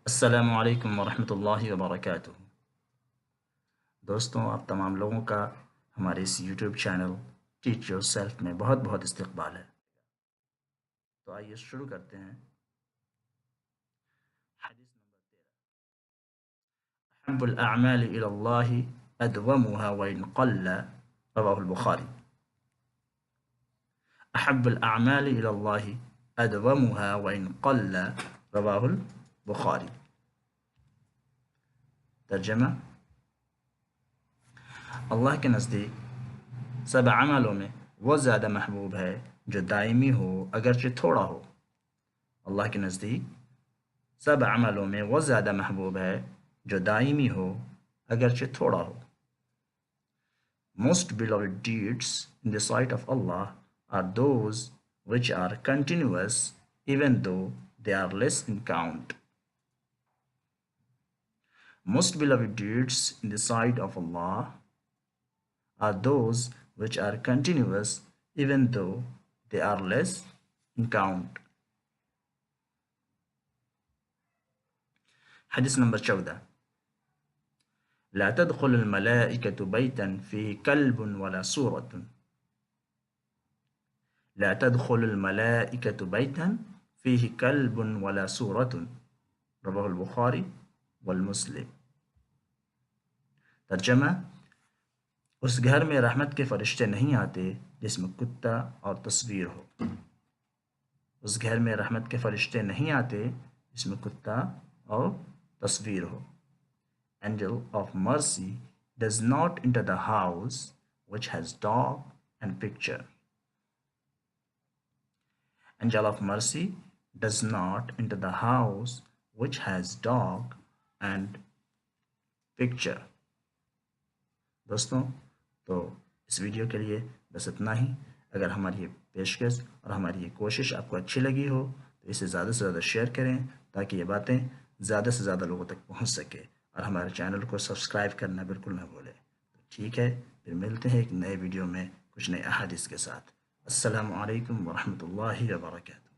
अस्सलामु अलैकुम वरहमतुल्लाहि वबरकातुहू। दोस्तों, आप तमाम लोगों का हमारे इस यूट्यूब चैनल टीच योरसेल्फ में बहुत बहुत इस्तकबाल है। तो आइए शुरू करते हैं। हदीस नंबर 13, अहब्बुल अअमालि इलल्लाहि अदवमुहा व इन क़ल्ल, रवाहुल बुखारी। अहब्बुल अअमालि इलल्लाहि अदवमुहा व इन क़ल्ल, रवाहुल बुखारी। तर्जमा: अल्लाह के नज़दीक सब अमलों में वो ज़्यादा महबूब है जो दायमी हो अगरचे थोड़ा हो। अल्लाह के नज़दीक सब अमलों में वो ज़्यादा महबूब है जो दायमी हो अगरचे थोड़ा हो। Most beloved deeds in the sight of Allah are those which are continuous even though they are less in count. Most beloved deeds in the sight of Allah are those which are continuous even though they are less in count. हदीस number 14, ला तदखुल मलाइकतु बैतन फीही कल्बुन वला सूरतुन। ला तदखुल मलाइकतु बैतन फीही कल्बुन वला सूरतुन, रवाहुल बुखारी वल मुस्लिम। तर्जमा: उस घर में रहमत के फरिश्ते नहीं आते जिसमें कुत्ता और तस्वीर हो। उस घर में रहमत के फरिश्ते नहीं आते जिसमें कुत्ता और तस्वीर हो। Angel of mercy does not enter the house which has dog and picture. Angel of mercy does not enter the house which has dog and picture. दोस्तों, तो इस वीडियो के लिए बस इतना ही। अगर हमारी ये पेशकश और हमारी ये कोशिश आपको अच्छी लगी हो तो इसे ज़्यादा से ज़्यादा शेयर करें ताकि ये बातें ज़्यादा से ज़्यादा लोगों तक पहुंच सके, और हमारे चैनल को सब्सक्राइब करना बिल्कुल ना भूलें। तो ठीक है, फिर मिलते हैं एक नए वीडियो में कुछ नए अहादीस के साथ। अस्सलामु अलैकुम वरहमतुल्लाहि वबरकातुहू।